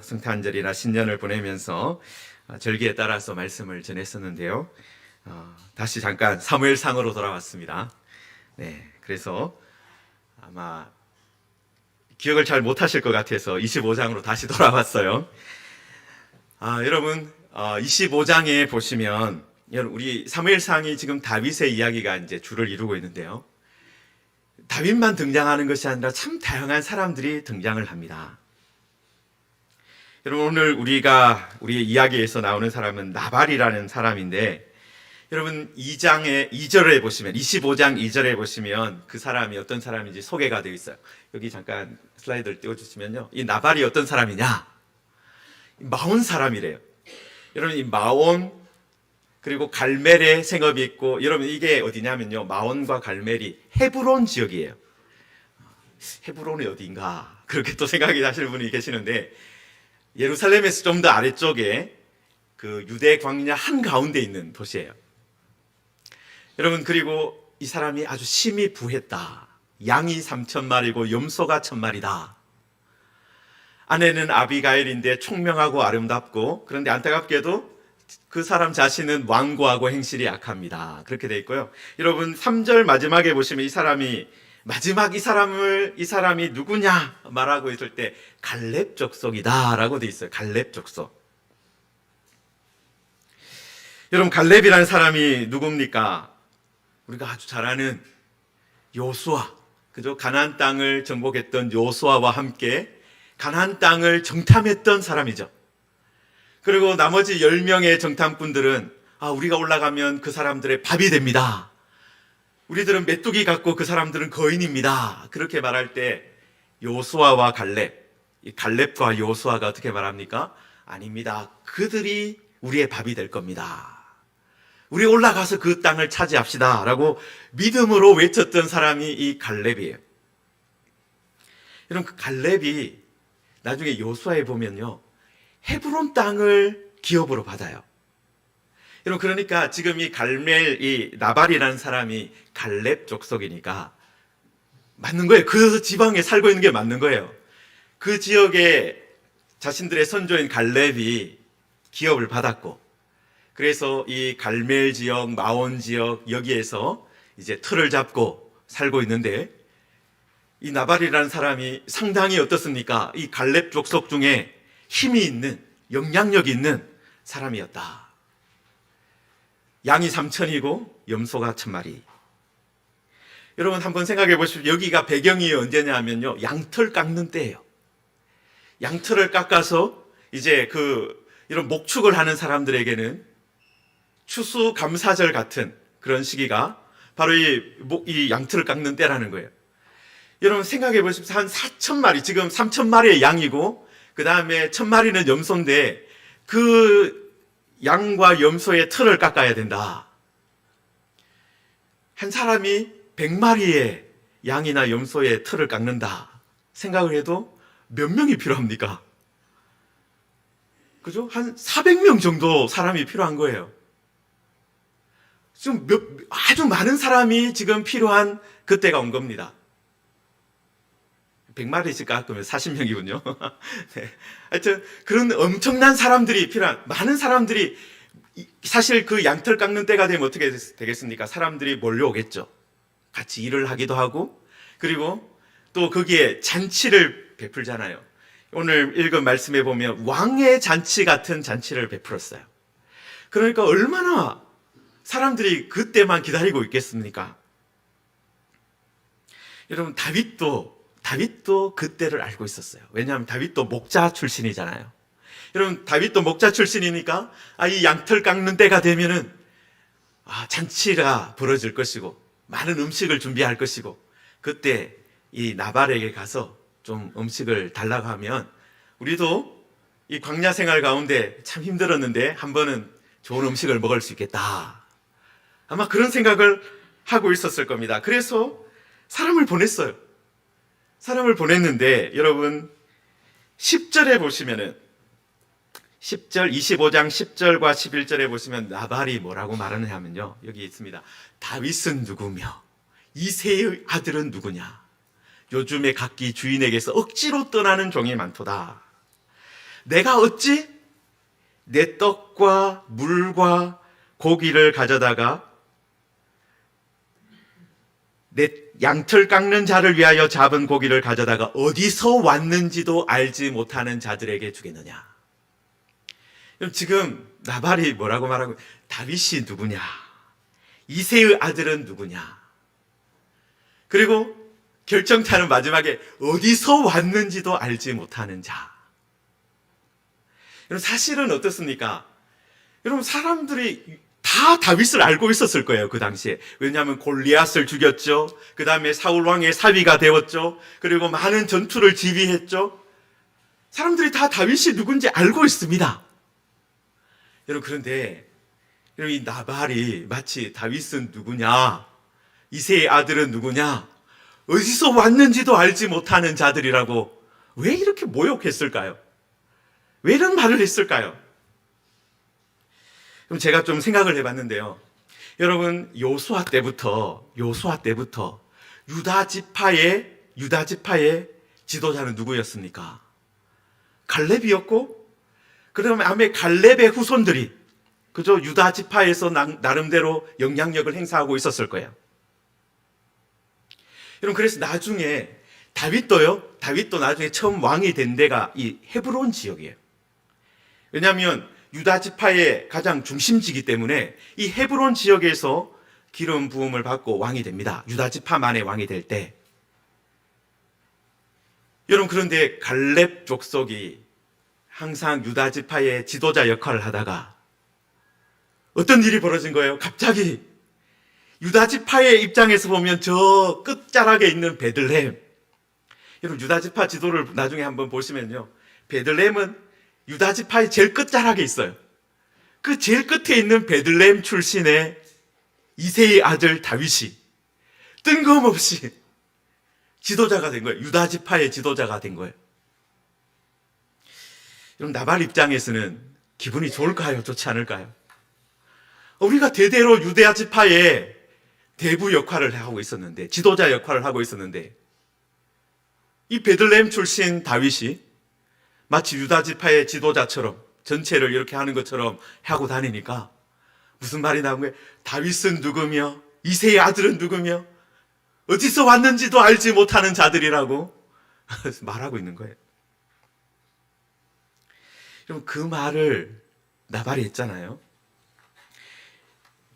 성탄절이나 신년을 보내면서 절기에 따라서 말씀을 전했었는데요. 다시 잠깐 사무엘상으로 돌아왔습니다. 네, 그래서 아마 기억을 잘 못하실 것 같아서 25장으로 다시 돌아왔어요. 여러분 25장에 보시면 우리 사무엘상이 지금 다윗의 이야기가 이제 주를 이루고 있는데요. 다윗만 등장하는 것이 아니라 참 다양한 사람들이 등장을 합니다. 여러분 오늘 우리 이야기에서 나오는 사람은 나발이라는 사람인데, 여러분 2절에 보시면 25장 2절에 보시면 그 사람이 어떤 사람인지 소개가 되어 있어요. 여기 잠깐 슬라이드를 띄워주시면요, 이 나발이 어떤 사람이냐? 마온 사람이래요. 여러분 이 마온 그리고 갈멜의 생업이 있고, 여러분 이게 어디냐면요, 마온과 갈멜이 헤브론 지역이에요. 헤브론이 어디인가 그렇게 또 생각이 나시는 분이 계시는데, 예루살렘에서 좀 더 아래쪽에 그 유대 광야 한가운데 있는 도시예요. 여러분 그리고 이 사람이 아주 심히 부했다. 양이 3,000마리고 염소가 1,000마리다. 아내는 아비가일인데 총명하고 아름답고, 그런데 안타깝게도 그 사람 자신은 완고하고 행실이 약합니다. 그렇게 돼 있고요. 여러분 3절 마지막에 보시면 이 사람이 마지막 이 사람이 누구냐 말하고 있을 때 갈렙 족속이다 라고 돼 있어요. 갈렙 족속. 여러분 갈렙이라는 사람이 누굽니까? 우리가 아주 잘 아는 요수아, 그죠? 가나안 땅을 정복했던 요수아와 함께 가나안 땅을 정탐했던 사람이죠. 그리고 나머지 10명의 정탐꾼들은 우리가 올라가면 그 사람들의 밥이 됩니다. 우리들은 메뚜기 같고 그 사람들은 거인입니다. 그렇게 말할 때 요수아와 갈렙과 요수아가 어떻게 말합니까? 아닙니다. 그들이 우리의 밥이 될 겁니다. 우리 올라가서 그 땅을 차지합시다 라고 믿음으로 외쳤던 사람이 이 갈렙이에요. 여러분 그 갈렙이 나중에 요수아에 보면요, 헤브론 땅을 기업으로 받아요. 여러분 그러니까 지금 이 이 나발이라는 사람이 갈렙 족속이니까 맞는 거예요. 그 지방에 살고 있는 게 맞는 거예요. 그 지역에 자신들의 선조인 갈렙이 기업을 받았고, 그래서 이 갈멜 지역, 마온 지역 여기에서 이제 틀을 잡고 살고 있는데, 이 나발이라는 사람이 상당히 어떻습니까? 이 갈렙 족속 중에 힘이 있는, 영향력이 있는 사람이었다. 양이 3,000이고 염소가 1,000마리. 여러분 한번 생각해 보십시오. 여기가 배경이 언제냐 하면요, 양털 깎는 때예요. 양털을 깎아서 이제 이런 목축을 하는 사람들에게는 추수감사절 같은 그런 시기가 바로 이 양털을 깎는 때라는 거예요. 여러분 생각해 보십시오. 한 4,000마리, 지금 3,000마리의 양이고 그 다음에 1,000마리는 염소인데 그 양과 염소의 털을 깎아야 된다. 한 사람이 100마리의 양이나 염소의 털을 깎는다 생각을 해도 몇 명이 필요합니까? 그죠? 한 400명 정도 사람이 필요한 거예요. 지금 아주 많은 사람이 지금 필요한 그때가 온 겁니다. 100마리씩 깎으면 40명이군요. 네. 하여튼 그런 엄청난 사람들이 많은 사람들이, 사실 그 양털 깎는 때가 되면 어떻게 되겠습니까? 사람들이 몰려오겠죠. 같이 일을 하기도 하고, 그리고 또 거기에 잔치를 베풀잖아요. 오늘 읽은 말씀에 보면 왕의 잔치 같은 잔치를 베풀었어요. 그러니까 얼마나 사람들이 그때만 기다리고 있겠습니까? 여러분 다윗도 그때를 알고 있었어요. 왜냐하면 다윗도 목자 출신이잖아요. 여러분 다윗도 목자 출신이니까 이 양털 깎는 때가 되면은 잔치가 벌어질 것이고 많은 음식을 준비할 것이고, 그때 이 나발에게 가서 좀 음식을 달라고 하면 우리도 이 광야 생활 가운데 참 힘들었는데 한 번은 좋은 음식을 먹을 수 있겠다. 아마 그런 생각을 하고 있었을 겁니다. 그래서 사람을 보냈어요. 사람을 보냈는데 여러분 10절에 보시면은 10절 25장 10절과 11절에 보시면 나발이 뭐라고 말하느냐 하면요, 여기 있습니다. 다윗은 누구며 이새의 아들은 누구냐? 요즘에 각기 주인에게서 억지로 떠나는 종이 많도다. 내가 어찌 내 떡과 물과 고기를 가져다가 내 양털 깎는 자를 위하여 잡은 고기를 가져다가 어디서 왔는지도 알지 못하는 자들에게 주겠느냐. 그럼 지금 나발이 뭐라고 말하고, 다윗이 누구냐? 이새의 아들은 누구냐? 그리고 결정타는 마지막에 어디서 왔는지도 알지 못하는 자. 여러분, 사실은 어떻습니까? 여러분, 사람들이 다 다윗을 알고 있었을 거예요, 그 당시에. 왜냐하면 골리앗을 죽였죠. 그 다음에 사울 왕의 사위가 되었죠. 그리고 많은 전투를 지휘했죠. 사람들이 다 다윗이 누군지 알고 있습니다. 여러분, 그런데 여러분, 이 나발이 마치 다윗은 누구냐, 이새의 아들은 누구냐, 어디서 왔는지도 알지 못하는 자들이라고 왜 이렇게 모욕했을까요? 왜 이런 말을 했을까요? 그럼 제가 좀 생각을 해봤는데요. 여러분, 요수아 때부터 유다 지파의 지도자는 누구였습니까? 갈렙이었고, 그다음에 갈렙의 후손들이, 그저 유다 지파에서 나름대로 영향력을 행사하고 있었을 거예요. 여러분, 그래서 나중에 다윗도 나중에 처음 왕이 된 데가 이 헤브론 지역이에요. 왜냐하면 유다 지파의 가장 중심지이기 때문에 이 헤브론 지역에서 기름 부음을 받고 왕이 됩니다. 유다 지파만의 왕이 될 때. 여러분, 그런데 갈렙 족속이 항상 유다 지파의 지도자 역할을 하다가 어떤 일이 벌어진 거예요? 갑자기 유다 지파의 입장에서 보면 저 끝자락에 있는 베들레헴. 여러분, 유다 지파 지도를 나중에 한번 보시면요, 베들레헴은 유다 지파의 제일 끝자락에 있어요. 그 제일 끝에 있는 베들레헴 출신의 이새의 아들 다윗이 뜬금없이 지도자가 된 거예요. 유다 지파의 지도자가 된 거예요. 여러분, 나발 입장에서는 기분이 좋을까요? 좋지 않을까요? 우리가 대대로 유다 지파의 대부 역할을 하고 있었는데, 지도자 역할을 하고 있었는데, 이 베들레헴 출신 다윗이 마치 유다 지파의 지도자처럼 전체를 이렇게 하는 것처럼 하고 다니니까 무슨 말이 나온 거예요? 다윗은 누구며 이새의 아들은 누구며 어디서 왔는지도 알지 못하는 자들이라고 말하고 있는 거예요. 그럼 그 말을 나발이 했잖아요.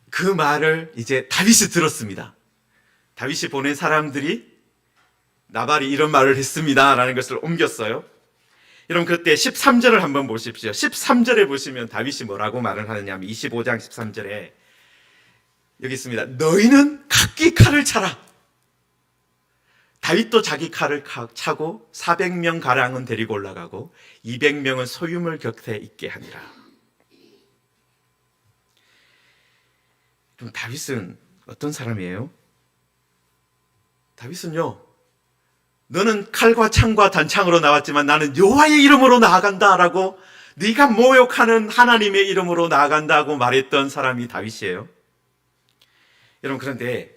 그 말을 이제 다윗이 들었습니다. 다윗이 보낸 사람들이 나발이 이런 말을 했습니다 라는 것을 옮겼어요. 여러분, 그때 13절을 한번 보십시오. 13절에 보시면 다윗이 뭐라고 말을 하느냐 하면 25장 13절에 여기 있습니다. 너희는 각기 칼을 차라. 다윗도 자기 칼을 차고 400명 가량은 데리고 올라가고 200명은 소유물 곁에 있게 하니라. 그럼 다윗은 어떤 사람이에요? 다윗은요, 너는 칼과 창과 단창으로 나왔지만 나는 여호와의 이름으로 나아간다라고, 네가 모욕하는 하나님의 이름으로 나아간다고 말했던 사람이 다윗이에요. 여러분, 그런데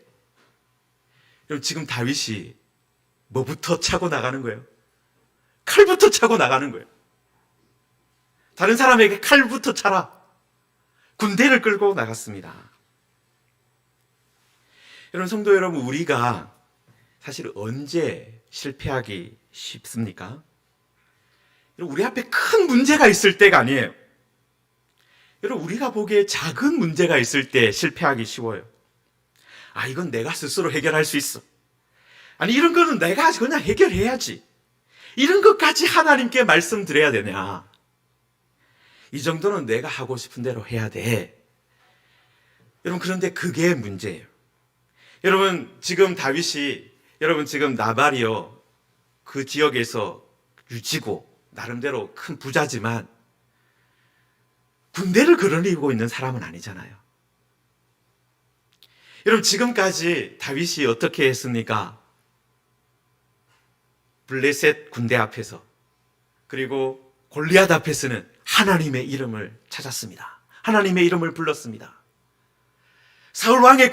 여러분, 지금 다윗이 뭐부터 차고 나가는 거예요? 칼부터 차고 나가는 거예요. 다른 사람에게 칼부터 차라. 군대를 끌고 나갔습니다. 여러분, 성도 여러분, 우리가 사실 언제 실패하기 쉽습니까? 우리 앞에 큰 문제가 있을 때가 아니에요. 여러분, 우리가 보기에 작은 문제가 있을 때 실패하기 쉬워요. 아, 이건 내가 스스로 해결할 수 있어. 아니, 이런 거는 내가 그냥 해결해야지. 이런 것까지 하나님께 말씀드려야 되냐. 이 정도는 내가 하고 싶은 대로 해야 돼. 여러분, 그런데 그게 문제예요. 여러분, 지금 다윗이, 여러분, 지금 나발이요, 그 지역에서 유지고 나름대로 큰 부자지만 군대를 거느리고 있는 사람은 아니잖아요. 여러분, 지금까지 다윗이 어떻게 했습니까? 블레셋 군대 앞에서, 그리고 골리앗 앞에서는 하나님의 이름을 찾았습니다. 하나님의 이름을 불렀습니다. 사울 왕의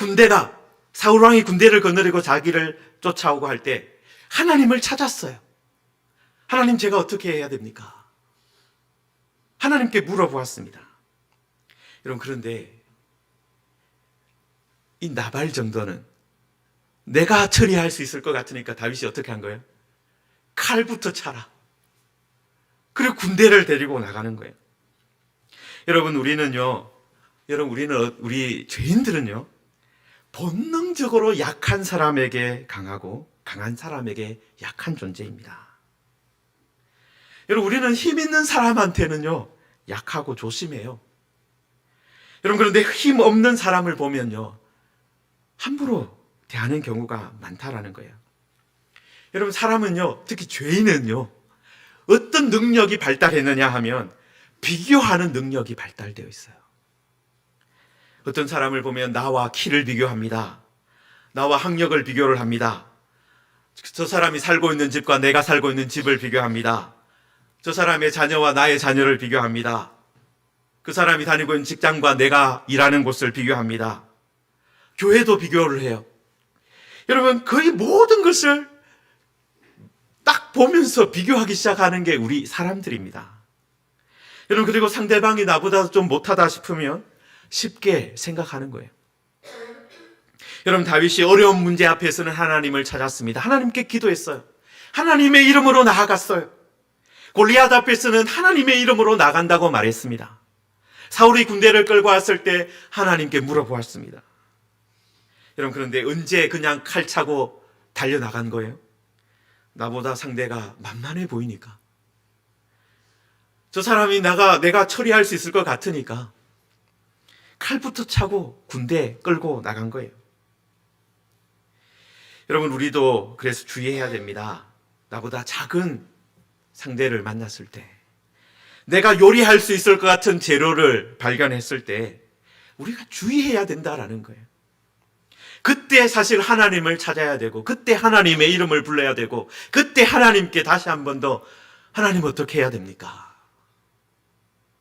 군대를 거느리고 자기를 쫓아오고 할 때 하나님을 찾았어요. 하나님, 제가 어떻게 해야 됩니까? 하나님께 물어보았습니다. 여러분, 그런데 이 나발 정도는 내가 처리할 수 있을 것 같으니까 다윗이 어떻게 한 거예요? 칼부터 차라. 그리고 군대를 데리고 나가는 거예요. 여러분, 우리 죄인들은요, 본능적으로 약한 사람에게 강하고 강한 사람에게 약한 존재입니다. 여러분, 우리는 힘 있는 사람한테는요, 약하고 조심해요. 여러분, 그런데 힘 없는 사람을 보면요, 함부로 대하는 경우가 많다라는 거예요. 여러분, 사람은요, 특히 죄인은요, 어떤 능력이 발달했느냐 하면 비교하는 능력이 발달되어 있어요. 어떤 사람을 보면 나와 키를 비교합니다. 나와 학력을 비교를 합니다. 저 사람이 살고 있는 집과 내가 살고 있는 집을 비교합니다. 저 사람의 자녀와 나의 자녀를 비교합니다. 그 사람이 다니고 있는 직장과 내가 일하는 곳을 비교합니다. 교회도 비교를 해요. 여러분, 거의 모든 것을 딱 보면서 비교하기 시작하는 게 우리 사람들입니다. 여러분, 그리고 상대방이 나보다 좀 못하다 싶으면 쉽게 생각하는 거예요. 여러분, 다윗이 어려운 문제 앞에서는 하나님을 찾았습니다. 하나님께 기도했어요. 하나님의 이름으로 나아갔어요. 골리앗 앞에서는 하나님의 이름으로 나간다고 말했습니다. 사울이 군대를 끌고 왔을 때 하나님께 물어보았습니다. 여러분, 그런데 언제 그냥 칼 차고 달려나간 거예요? 나보다 상대가 만만해 보이니까. 저 사람이 내가 처리할 수 있을 것 같으니까 칼부터 차고 군대 끌고 나간 거예요. 여러분, 우리도 그래서 주의해야 됩니다. 나보다 작은 상대를 만났을 때, 내가 요리할 수 있을 것 같은 재료를 발견했을 때 우리가 주의해야 된다라는 거예요. 그때 사실 하나님을 찾아야 되고, 그때 하나님의 이름을 불러야 되고, 그때 하나님께 다시 한 번 더 하나님 어떻게 해야 됩니까?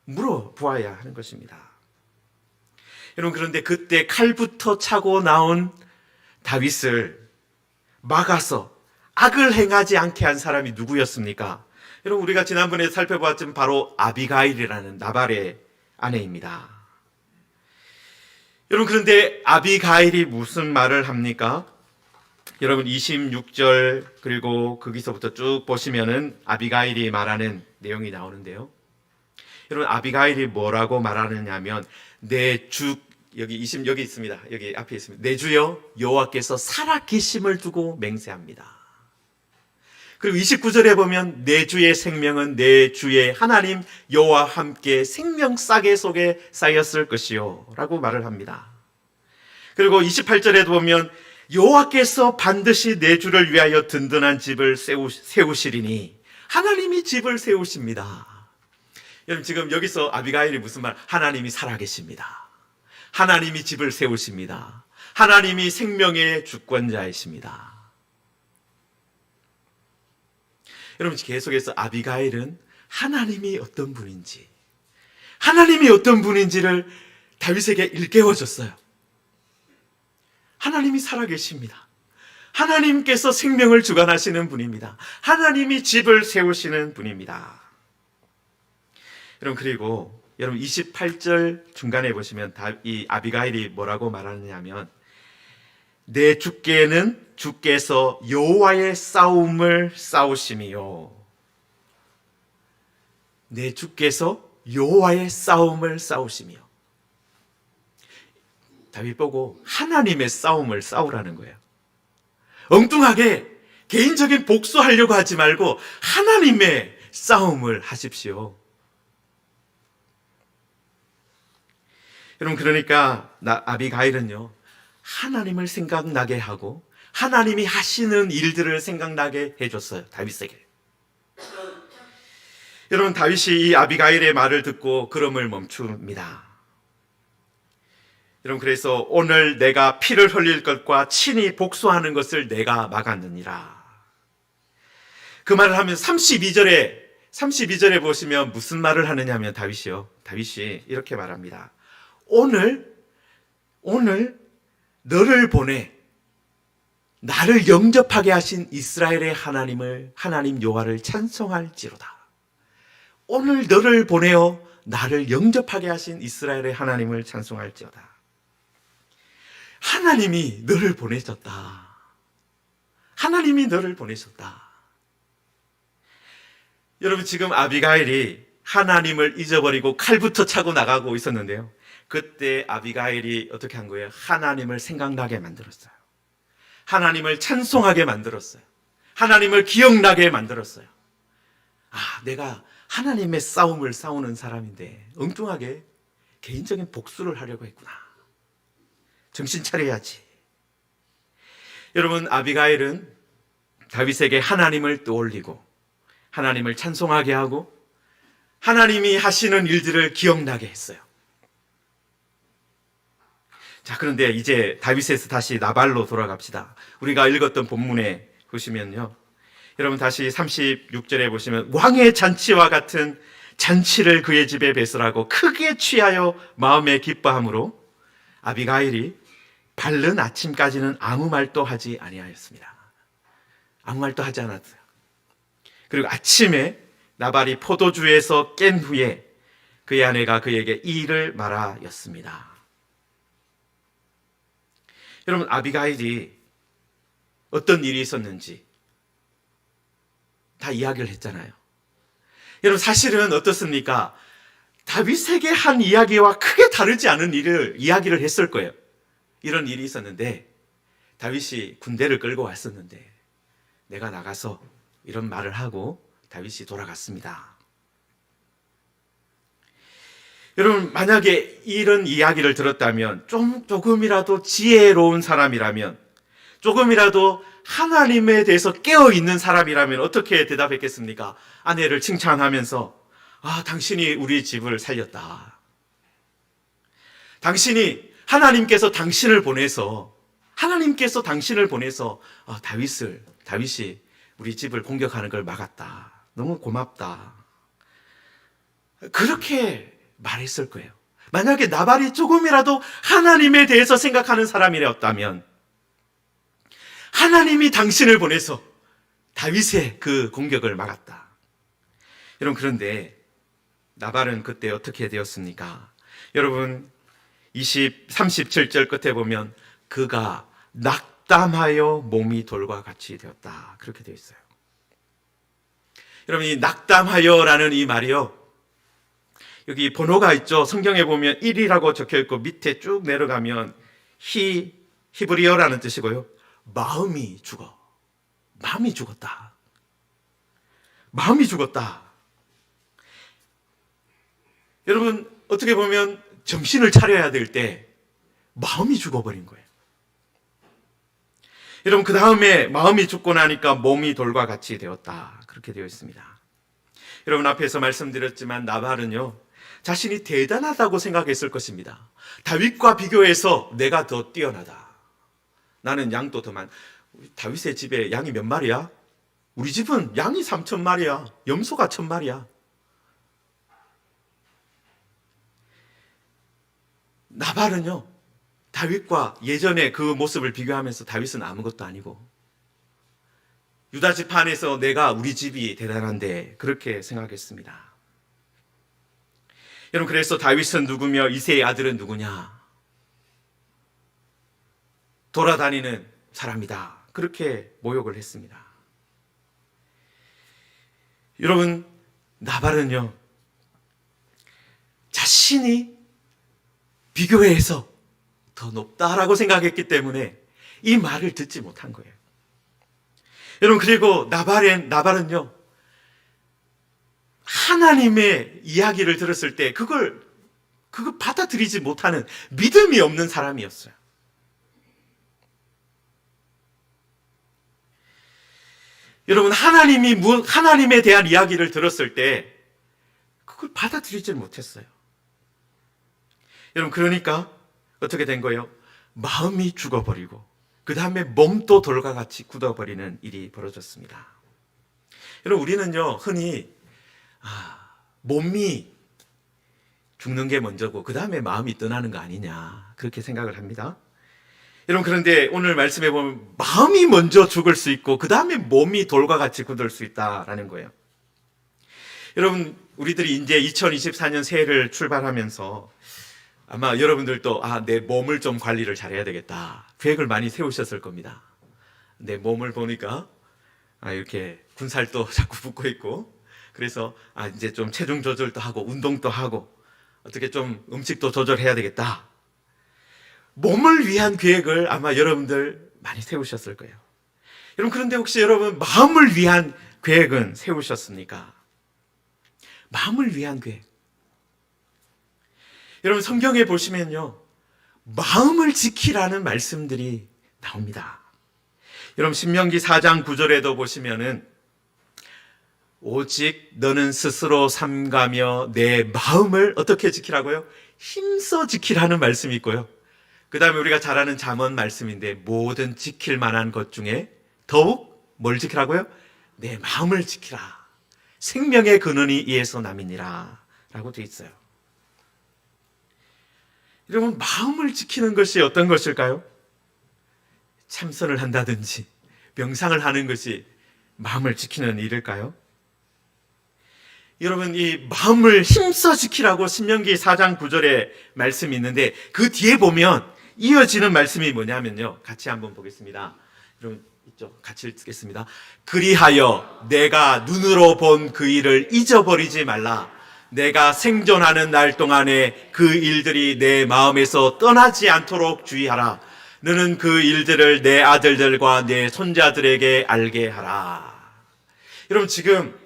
물어보아야 하는 것입니다. 여러분, 그런데 그때 칼부터 차고 나온 다윗을 막아서 악을 행하지 않게 한 사람이 누구였습니까? 여러분, 우리가 지난번에 살펴보았지만 바로 아비가일이라는 나발의 아내입니다. 여러분, 그런데 아비가일이 무슨 말을 합니까? 여러분, 26절 그리고 거기서부터 쭉 보시면은 아비가일이 말하는 내용이 나오는데요. 여러분, 아비가일이 뭐라고 말하느냐면, 내 주, 여기 있습니다. 여기 앞에 있습니다. 내 주여 여호와께서 살아계심을 두고 맹세합니다. 그리고 29절에 보면 내 주의 생명은 내 주의 하나님 여호와와 함께 생명 싸개 속에 쌓였을 것이요 라고 말을 합니다. 그리고 28절에도 보면 여호와께서 반드시 내 주를 위하여 든든한 집을 세우시리니, 하나님이 집을 세우십니다. 여러분, 지금 여기서 아비가일이 무슨 말? 하나님이 살아계십니다. 하나님이 집을 세우십니다. 하나님이 생명의 주권자이십니다. 여러분, 계속해서 아비가일은 하나님이 어떤 분인지, 하나님이 어떤 분인지를 다윗에게 일깨워줬어요. 하나님이 살아계십니다. 하나님께서 생명을 주관하시는 분입니다. 하나님이 집을 세우시는 분입니다. 여러분, 그리고 여러분 28절 중간에 보시면 이 아비가일이 뭐라고 말하느냐면, 내 주께는 주께서 여호와의 싸움을 싸우심이요. 내 주께서 여호와의 싸움을 싸우심이요. 다윗 보고 하나님의 싸움을 싸우라는 거예요. 엉뚱하게 개인적인 복수하려고 하지 말고 하나님의 싸움을 하십시오. 여러분, 그러니까 아비가일은요, 하나님을 생각나게 하고 하나님이 하시는 일들을 생각나게 해줬어요, 다윗에게. 여러분, 다윗이 이 아비가일의 말을 듣고 걸음을 멈춥니다. 여러분, 그래서 오늘 내가 피를 흘릴 것과 친히 복수하는 것을 내가 막았느니라. 그 말을 하면 32절에 보시면 무슨 말을 하느냐면 다윗이 이렇게 말합니다. 오늘 너를 보내 나를 영접하게 하신 이스라엘의 하나님 여호와를 찬송할지로다. 오늘 너를 보내어 나를 영접하게 하신 이스라엘의 하나님을 찬송할지어다. 하나님이 너를 보내셨다. 하나님이 너를 보내셨다. 여러분, 지금 아비가일이 하나님을 잊어버리고 칼부터 차고 나가고 있었는데요, 그때 아비가일이 어떻게 한 거예요? 하나님을 생각나게 만들었어요. 하나님을 찬송하게 만들었어요. 하나님을 기억나게 만들었어요. 내가 하나님의 싸움을 싸우는 사람인데 엉뚱하게 개인적인 복수를 하려고 했구나. 정신 차려야지. 여러분, 아비가일은 다윗에게 하나님을 떠올리고 하나님을 찬송하게 하고 하나님이 하시는 일들을 기억나게 했어요. 자, 그런데 이제 다윗에서 다시 나발로 돌아갑시다. 우리가 읽었던 본문에 보시면요, 여러분 다시 36절에 보시면 왕의 잔치와 같은 잔치를 그의 집에 배설하고 크게 취하여 마음에 기뻐함으로 아비가일이 밝은 아침까지는 아무 말도 하지 아니하였습니다. 아무 말도 하지 않았어요. 그리고 아침에 나발이 포도주에서 깬 후에 그의 아내가 그에게 이 일을 말하였습니다. 여러분, 아비가일이 어떤 일이 있었는지 다 이야기를 했잖아요. 여러분, 사실은 어떻습니까? 다윗에게 한 이야기와 크게 다르지 않은 이야기를 했을 거예요. 이런 일이 있었는데 다윗이 군대를 끌고 왔었는데 내가 나가서 이런 말을 하고 다윗이 돌아갔습니다. 여러분, 만약에 이런 이야기를 들었다면, 조금이라도 지혜로운 사람이라면, 조금이라도 하나님에 대해서 깨어있는 사람이라면 어떻게 대답했겠습니까? 아내를 칭찬하면서 당신이 우리 집을 살렸다. 하나님께서 당신을 보내서 다윗이 우리 집을 공격하는 걸 막았다. 너무 고맙다. 그렇게 말했을 거예요. 만약에 나발이 조금이라도 하나님에 대해서 생각하는 사람이었다면, 하나님이 당신을 보내서 다윗의 그 공격을 막았다. 여러분, 그런데 나발은 그때 어떻게 되었습니까? 여러분, 37절 끝에 보면 그가 낙담하여 몸이 돌과 같이 되었다. 그렇게 되어 있어요. 여러분, 이 낙담하여라는 이 말이요, 여기 번호가 있죠. 성경에 보면 1이라고 적혀 있고 밑에 쭉 내려가면 히브리어라는 뜻이고요. 마음이 죽었다. 마음이 죽었다. 여러분, 어떻게 보면 정신을 차려야 될 때 마음이 죽어버린 거예요. 여러분, 그 다음에 마음이 죽고 나니까 몸이 돌과 같이 되었다. 그렇게 되어 있습니다. 여러분, 앞에서 말씀드렸지만 나발은요, 자신이 대단하다고 생각했을 것입니다. 다윗과 비교해서 내가 더 뛰어나다. 나는 양도 더 많. 다윗의 집에 양이 몇 마리야? 우리 집은 양이 3,000마리야. 염소가 1,000마리야. 나발은요, 다윗과 예전의 그 모습을 비교하면서 다윗은 아무것도 아니고 유다 지파에서 내가 우리 집이 대단한데 그렇게 생각했습니다. 여러분, 그래서 다윗은 누구며 이새의 아들은 누구냐? 돌아다니는 사람이다. 그렇게 모욕을 했습니다. 여러분, 나발은요, 자신이 비교해서 더 높다라고 생각했기 때문에 이 말을 듣지 못한 거예요. 여러분, 그리고 나발은요, 하나님의 이야기를 들었을 때 그걸 받아들이지 못하는 믿음이 없는 사람이었어요. 여러분, 하나님에 대한 이야기를 들었을 때 그걸 받아들이지 못했어요. 여러분, 그러니까 어떻게 된 거예요? 마음이 죽어버리고 그 다음에 몸도 돌과 같이 굳어버리는 일이 벌어졌습니다. 여러분, 우리는요, 흔히 몸이 죽는 게 먼저고 그 다음에 마음이 떠나는 거 아니냐, 그렇게 생각을 합니다. 여러분, 그런데 오늘 말씀해 보면 마음이 먼저 죽을 수 있고 그 다음에 몸이 돌과 같이 굳을 수 있다라는 거예요. 여러분, 우리들이 이제 2024년 새해를 출발하면서 아마 여러분들도 내 몸을 좀 관리를 잘해야 되겠다 계획을 많이 세우셨을 겁니다. 내 몸을 보니까 이렇게 군살도 자꾸 붙고 있고, 그래서 이제 좀 체중 조절도 하고 운동도 하고 어떻게 좀 음식도 조절해야 되겠다. 몸을 위한 계획을 아마 여러분들 많이 세우셨을 거예요. 여러분, 그런데 혹시 여러분 마음을 위한 계획은 세우셨습니까? 마음을 위한 계획. 여러분, 성경에 보시면요, 마음을 지키라는 말씀들이 나옵니다. 여러분, 신명기 4장 9절에도 보시면은 오직 너는 스스로 삼가며 내 마음을 어떻게 지키라고요? 힘써 지키라는 말씀이 있고요. 그 다음에 우리가 잘 아는 잠언 말씀인데, 모든 지킬 만한 것 중에 더욱 뭘 지키라고요? 내 마음을 지키라. 생명의 근원이 이에서 남이니라 라고 되어 있어요. 여러분, 마음을 지키는 것이 어떤 것일까요? 참선을 한다든지 명상을 하는 것이 마음을 지키는 일일까요? 여러분, 이 마음을 힘써 지키라고 신명기 4장 9절에 말씀이 있는데, 그 뒤에 보면 이어지는 말씀이 뭐냐면요, 같이 한번 보겠습니다. 여러분, 이쪽 같이 읽겠습니다. 그리하여 내가 눈으로 본 그 일을 잊어버리지 말라. 내가 생존하는 날 동안에 그 일들이 내 마음에서 떠나지 않도록 주의하라. 너는 그 일들을 내 아들들과 내 손자들에게 알게 하라. 여러분, 지금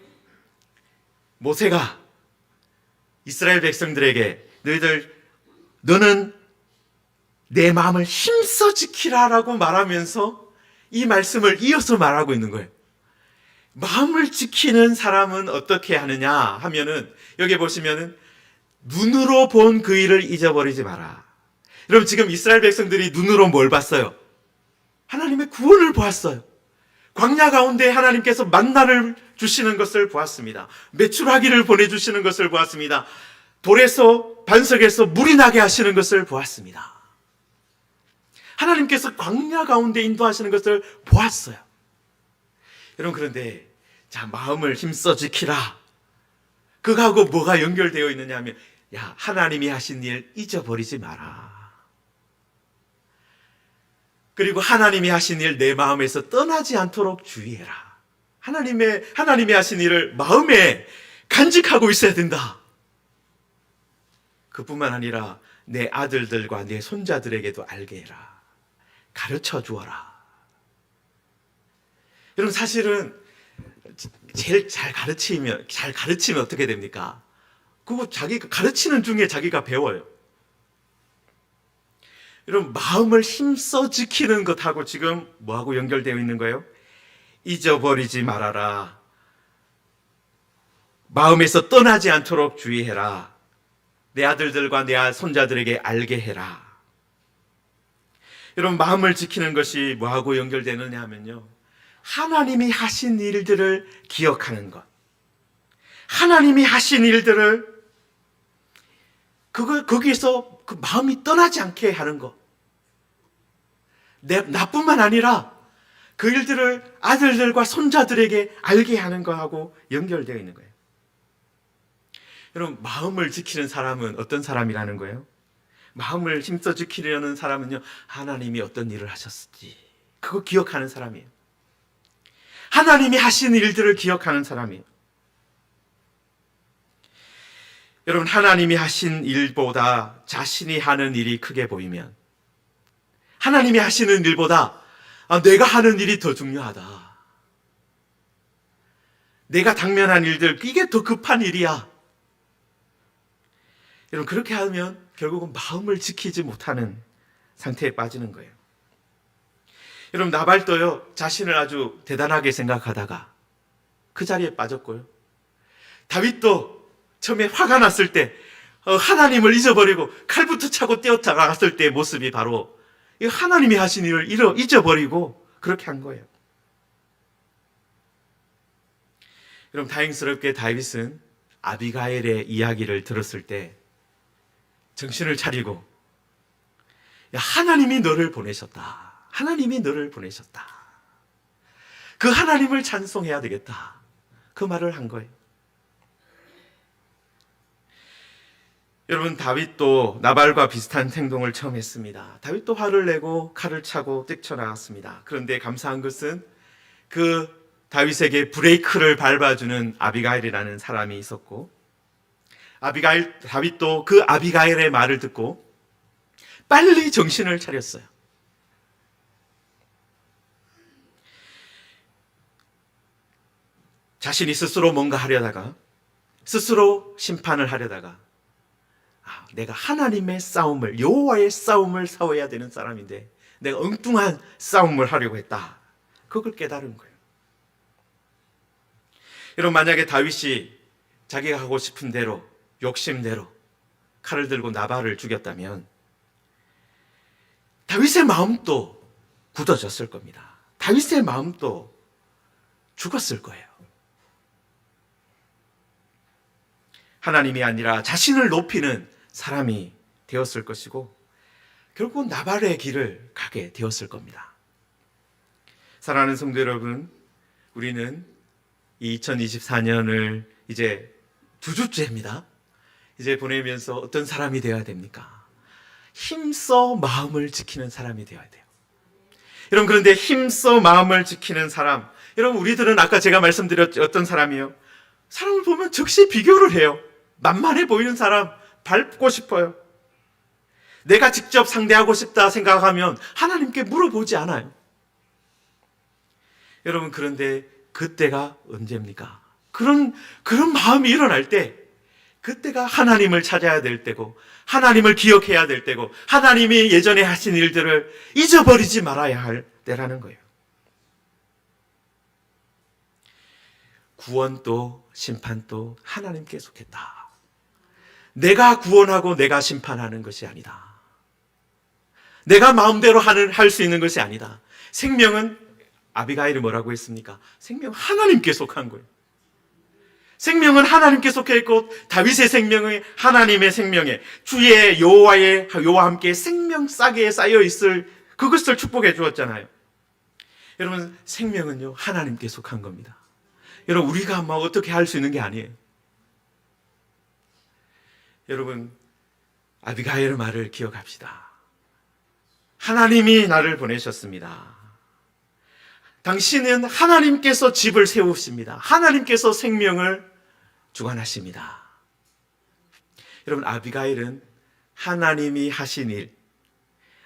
모세가 이스라엘 백성들에게 너는 내 마음을 힘써 지키라라고 말하면서 이 말씀을 이어서 말하고 있는 거예요. 마음을 지키는 사람은 어떻게 하느냐 하면은, 여기 보시면은 눈으로 본 그 일을 잊어버리지 마라. 여러분, 지금 이스라엘 백성들이 눈으로 뭘 봤어요? 하나님의 구원을 보았어요. 광야 가운데 하나님께서 만나를 주시는 것을 보았습니다. 메추라기를 보내주시는 것을 보았습니다. 돌에서 반석에서 물이 나게 하시는 것을 보았습니다. 하나님께서 광야 가운데 인도하시는 것을 보았어요. 여러분, 그런데 마음을 힘써 지키라. 그거하고 뭐가 연결되어 있느냐 하면, 하나님이 하신 일 잊어버리지 마라. 그리고 하나님이 하신 일 내 마음에서 떠나지 않도록 주의해라. 하나님이 하신 일을 마음에 간직하고 있어야 된다. 그뿐만 아니라 내 아들들과 내 손자들에게도 알게 해라. 가르쳐 주어라. 여러분, 사실은 제일 잘 가르치면 어떻게 됩니까? 그거 자기가 가르치는 중에 자기가 배워요. 여러분, 마음을 힘써 지키는 것하고 지금 뭐하고 연결되어 있는 거예요? 잊어버리지 말아라. 마음에서 떠나지 않도록 주의해라. 내 아들들과 내 손자들에게 알게 해라. 여러분, 마음을 지키는 것이 뭐하고 연결되느냐 하면요, 하나님이 하신 일들을 기억하는 것. 하나님이 하신 일들을 거기에서 그 마음이 떠나지 않게 하는 것. 나뿐만 아니라 그 일들을 아들들과 손자들에게 알게 하는 것하고 연결되어 있는 거예요. 여러분, 마음을 지키는 사람은 어떤 사람이라는 거예요? 마음을 힘써 지키려는 사람은요, 하나님이 어떤 일을 하셨을지 그거 기억하는 사람이에요. 하나님이 하신 일들을 기억하는 사람이에요. 여러분, 하나님이 하신 일보다 자신이 하는 일이 크게 보이면, 하나님이 하시는 일보다 내가 하는 일이 더 중요하다. 내가 당면한 일들, 이게 더 급한 일이야. 여러분, 그렇게 하면 결국은 마음을 지키지 못하는 상태에 빠지는 거예요. 여러분, 나발도요, 자신을 아주 대단하게 생각하다가 그 자리에 빠졌고요. 다윗도 처음에 화가 났을 때 하나님을 잊어버리고 칼부터 차고 뛰어다 나갔을 때의 모습이 바로 하나님이 하신 일을 잊어버리고 그렇게 한 거예요. 여러분, 다행스럽게 다윗은 아비가일의 이야기를 들었을 때 정신을 차리고, 하나님이 너를 보내셨다. 하나님이 너를 보내셨다. 그 하나님을 찬송해야 되겠다. 그 말을 한 거예요. 여러분, 다윗도 나발과 비슷한 행동을 처음 했습니다. 다윗도 화를 내고 칼을 차고 뛰쳐나갔습니다. 그런데 감사한 것은 그 다윗에게 브레이크를 밟아주는 아비가일이라는 사람이 있었고, 다윗도 그 아비가일의 말을 듣고 빨리 정신을 차렸어요. 자신이 스스로 뭔가 하려다가, 스스로 심판을 하려다가, 내가 하나님의 싸움을, 여호와의 싸움을 싸워야 되는 사람인데 내가 엉뚱한 싸움을 하려고 했다. 그걸 깨달은 거예요. 여러분, 만약에 다윗이 자기가 하고 싶은 대로, 욕심대로 칼을 들고 나발을 죽였다면 다윗의 마음도 굳어졌을 겁니다. 다윗의 마음도 죽었을 거예요. 하나님이 아니라 자신을 높이는 사람이 되었을 것이고, 결국 나발의 길을 가게 되었을 겁니다. 사랑하는 성도 여러분, 우리는 이 2024년을 이제 2주째입니다. 이제 보내면서 어떤 사람이 되어야 됩니까? 힘써 마음을 지키는 사람이 되어야 돼요. 여러분, 그런데 힘써 마음을 지키는 사람, 여러분, 우리들은 아까 제가 말씀드렸죠. 어떤 사람이요? 사람을 보면 즉시 비교를 해요. 만만해 보이는 사람 밟고 싶어요. 내가 직접 상대하고 싶다 생각하면 하나님께 물어보지 않아요. 여러분, 그런데 그때가 언제입니까? 그런 마음이 일어날 때, 그때가 하나님을 찾아야 될 때고, 하나님을 기억해야 될 때고, 하나님이 예전에 하신 일들을 잊어버리지 말아야 할 때라는 거예요. 구원도 심판도 하나님께 속했다. 내가 구원하고 내가 심판하는 것이 아니다. 내가 마음대로 할 수 있는 것이 아니다. 생명은, 아비가일이 뭐라고 했습니까? 생명은 하나님께 속한 거예요. 생명은 하나님께 속해 있고, 다윗의 생명은 하나님의 생명에, 주의 여호와와 함께 생명 싸게 쌓여 있을 그것을 축복해 주었잖아요. 여러분, 생명은요 하나님께 속한 겁니다. 여러분, 우리가 막 어떻게 할 수 있는 게 아니에요. 여러분, 아비가일의 말을 기억합시다. 하나님이 나를 보내셨습니다. 당신은 하나님께서 집을 세우십니다. 하나님께서 생명을 주관하십니다. 여러분, 아비가일은 하나님이 하신 일,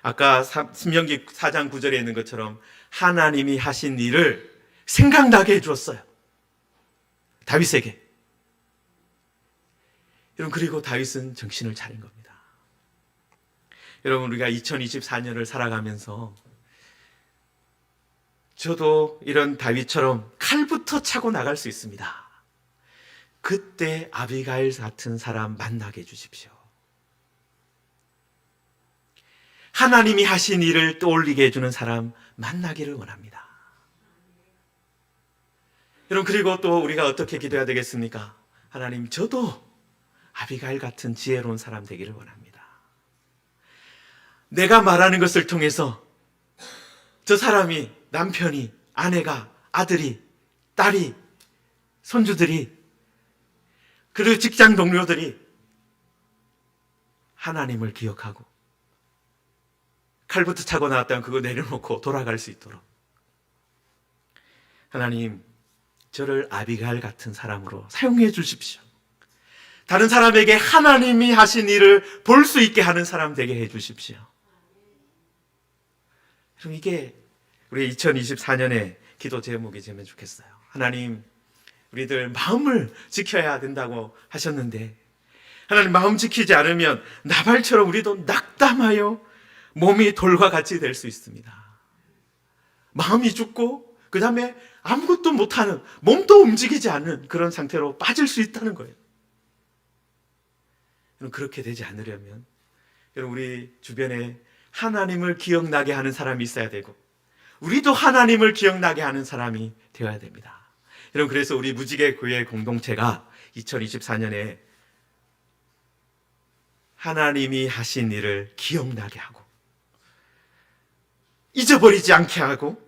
아까 신명기 4장 9절에 있는 것처럼 하나님이 하신 일을 생각나게 해주었어요. 다윗에게. 여러분, 그리고 다윗은 정신을 차린 겁니다. 여러분, 우리가 2024년을 살아가면서 저도 이런 다윗처럼 칼부터 차고 나갈 수 있습니다. 그때 아비가일 같은 사람 만나게 해주십시오. 하나님이 하신 일을 떠올리게 해주는 사람 만나기를 원합니다. 여러분, 그리고 또 우리가 어떻게 기도해야 되겠습니까? 하나님, 저도 아비가일 같은 지혜로운 사람 되기를 원합니다. 내가 말하는 것을 통해서 저 사람이, 남편이, 아내가, 아들이, 딸이, 손주들이, 그리고 직장 동료들이 하나님을 기억하고 칼부터 차고 나왔다면 그거 내려놓고 돌아갈 수 있도록, 하나님, 저를 아비가일 같은 사람으로 사용해 주십시오. 다른 사람에게 하나님이 하신 일을 볼 수 있게 하는 사람 되게 해 주십시오. 그럼 이게 우리 2024년의 기도 제목이 되면 좋겠어요. 하나님, 우리들 마음을 지켜야 된다고 하셨는데, 하나님, 마음 지키지 않으면 나발처럼 우리도 낙담하여 몸이 돌과 같이 될 수 있습니다. 마음이 죽고 그 다음에 아무것도 못하는, 몸도 움직이지 않는 그런 상태로 빠질 수 있다는 거예요. 그렇게 되지 않으려면 여러분, 우리 주변에 하나님을 기억나게 하는 사람이 있어야 되고, 우리도 하나님을 기억나게 하는 사람이 되어야 됩니다. 여러분, 그래서 우리 무지개 교회 공동체가 2024년에 하나님이 하신 일을 기억나게 하고, 잊어버리지 않게 하고,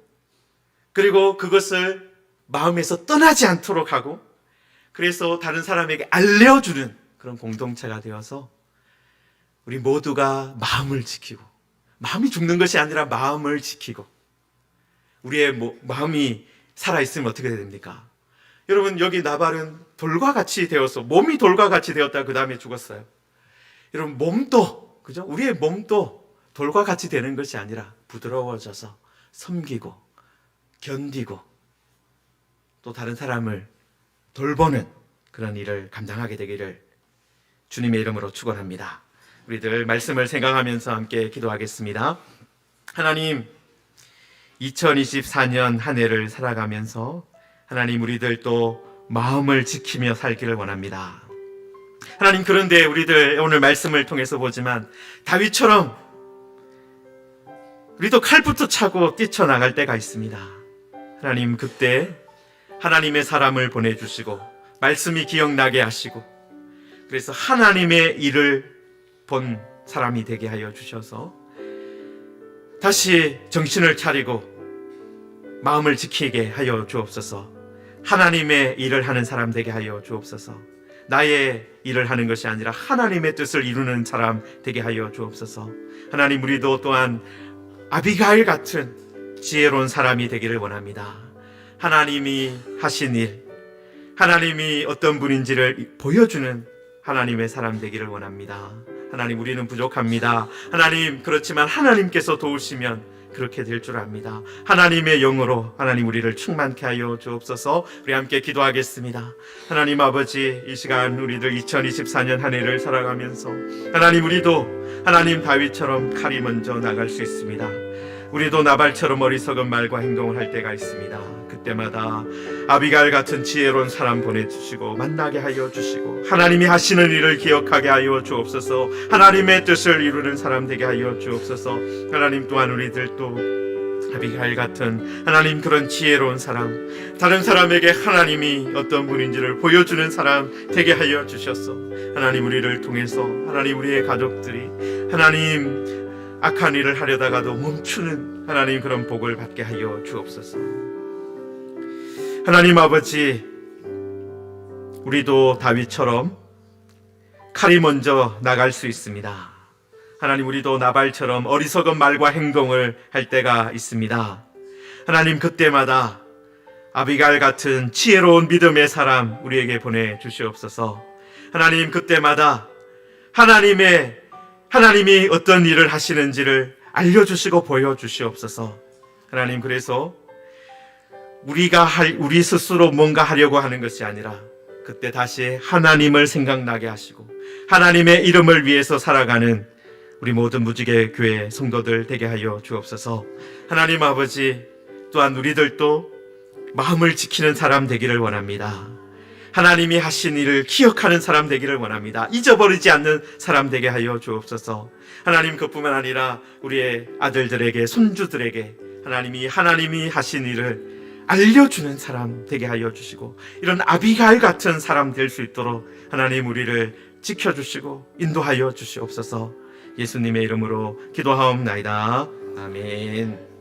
그리고 그것을 마음에서 떠나지 않도록 하고, 그래서 다른 사람에게 알려주는 그런 공동체가 되어서 우리 모두가 마음을 지키고, 마음이 죽는 것이 아니라 마음을 지키고, 우리의 마음이 살아있으면 어떻게 됩니까? 여러분, 여기 나발은 돌과 같이 되어서, 몸이 돌과 같이 되었다 그 다음에 죽었어요. 여러분, 몸도, 그죠? 우리의 몸도 돌과 같이 되는 것이 아니라 부드러워져서 섬기고 견디고 또 다른 사람을 돌보는 그런 일을 감당하게 되기를 주님의 이름으로 축원합니다. 우리들 말씀을 생각하면서 함께 기도하겠습니다. 하나님, 2024년 한 해를 살아가면서 하나님, 우리들 또 마음을 지키며 살기를 원합니다. 하나님, 그런데 우리들 오늘 말씀을 통해서 보지만 다윗처럼 우리도 칼부터 차고 뛰쳐나갈 때가 있습니다. 하나님, 그때 하나님의 사람을 보내주시고 말씀이 기억나게 하시고, 그래서 하나님의 일을 본 사람이 되게 하여 주셔서 다시 정신을 차리고 마음을 지키게 하여 주옵소서. 하나님의 일을 하는 사람 되게 하여 주옵소서. 나의 일을 하는 것이 아니라 하나님의 뜻을 이루는 사람 되게 하여 주옵소서. 하나님, 우리도 또한 아비가일 같은 지혜로운 사람이 되기를 원합니다. 하나님이 하신 일, 하나님이 어떤 분인지를 보여주는 하나님의 사람 되기를 원합니다. 하나님, 우리는 부족합니다. 하나님, 그렇지만 하나님께서 도우시면 그렇게 될 줄 압니다. 하나님의 영으로 하나님 우리를 충만케 하여 주옵소서. 우리 함께 기도하겠습니다. 하나님 아버지, 이 시간 우리들 2024년 한 해를 살아가면서 하나님, 우리도 하나님 다윗처럼 칼이 먼저 나갈 수 있습니다. 우리도 나발처럼 어리석은 말과 행동을 할 때가 있습니다. 그때마다 아비가일 같은 지혜로운 사람 보내주시고 만나게 하여 주시고 하나님이 하시는 일을 기억하게 하여 주옵소서. 하나님의 뜻을 이루는 사람 되게 하여 주옵소서. 하나님, 또한 우리들도 아비가일 같은 하나님 그런 지혜로운 사람, 다른 사람에게 하나님이 어떤 분인지를 보여주는 사람 되게 하여 주셔서 하나님, 우리를 통해서 하나님, 우리의 가족들이 하나님 악한 일을 하려다가도 멈추는 하나님 그런 복을 받게 하여 주옵소서. 하나님 아버지, 우리도 다윗처럼 칼이 먼저 나갈 수 있습니다. 하나님, 우리도 나발처럼 어리석은 말과 행동을 할 때가 있습니다. 하나님, 그때마다 아비가일 같은 지혜로운 믿음의 사람 우리에게 보내주시옵소서. 하나님, 그때마다 하나님이 어떤 일을 하시는지를 알려주시고 보여주시옵소서. 하나님, 그래서 우리 스스로 뭔가 하려고 하는 것이 아니라 그때 다시 하나님을 생각나게 하시고 하나님의 이름을 위해서 살아가는 우리 모든 무지개 교회 성도들 되게 하여 주옵소서. 하나님 아버지, 또한 우리들도 마음을 지키는 사람 되기를 원합니다. 하나님이 하신 일을 기억하는 사람 되기를 원합니다. 잊어버리지 않는 사람 되게 하여 주옵소서. 하나님, 그뿐만 아니라 우리의 아들들에게, 손주들에게 하나님이 하신 일을 알려주는 사람 되게 하여 주시고, 이런 아비가일 같은 사람 될 수 있도록 하나님 우리를 지켜주시고 인도하여 주시옵소서. 예수님의 이름으로 기도하옵나이다. 아멘.